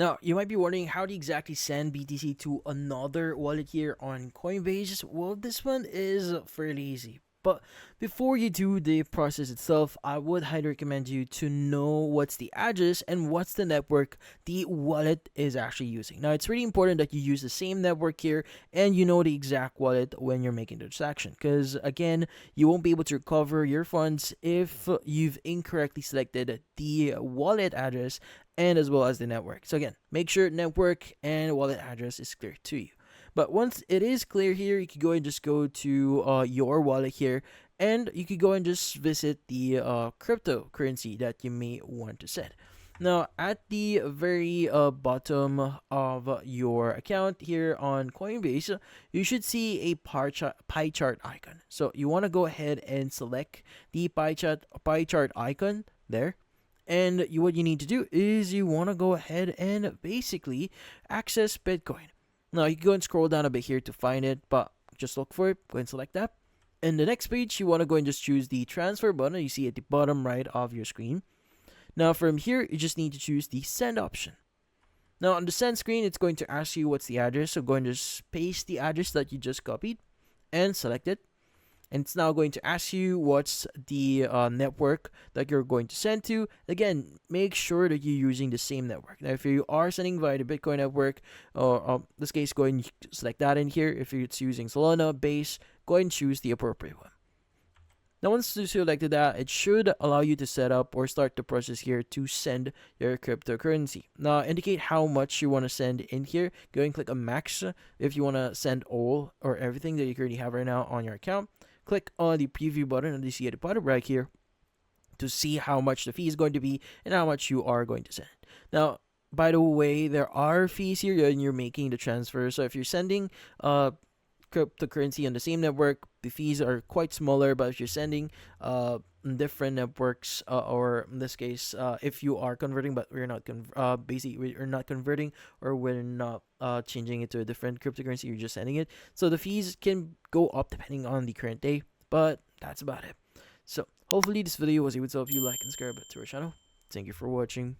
Now, you might be wondering how to exactly send BTC to another wallet here on Coinbase. Well, this one is fairly easy. But before you do the process itself, I would highly recommend you to know what's the address and what's the network the wallet is actually using. Now, it's really important that you use the same network here and you know the exact wallet when you're making the transaction. Because, again, you won't be able to recover your funds if you've incorrectly selected the wallet address and as well as the network. So again, make sure network and wallet address is clear to you. But once it is clear here, you can go and just go to your wallet here, and you can go and just visit the cryptocurrency that you may want to set. Now, at the very bottom of your account here on Coinbase, you should see a pie chart icon. So you want to go ahead and select the pie chart icon there, and what you need to do is you want to go ahead and basically access Bitcoin. Now you can go and scroll down a bit here to find it, but just look for it. Go and select that. And the next page, you want to go and just choose the transfer button you see at the bottom right of your screen. Now from here, you just need to choose the send option. Now on the send screen, it's going to ask you what's the address. So go and just paste the address that you just copied and select it, and it's now going to ask you what's the network that you're going to send to. Again, make sure that you're using the same network. Now, if you are sending via the Bitcoin network, or in this case, go and select that in here. If it's using Solana, Base, go ahead and choose the appropriate one. Now, once you selected that, it should allow you to set up or start the process here to send your cryptocurrency. Now, indicate how much you want to send in here. Go and click on max if you want to send all or everything that you currently have right now on your account. Click on the preview button and you see at the bottom right here to see how much the fee is going to be and how much you are going to send. Now, by the way, there are fees here when you're making the transfer. So if you're sending cryptocurrency on the same network, the fees are quite smaller. But if you're sending different networks, or in this case, if you are converting, but we're not basically we're not converting, or we're not changing it to a different cryptocurrency, you're just sending it. So the fees can go up depending on the current day, but that's about it. So hopefully this video was able to help you like and subscribe to our channel. Thank you for watching.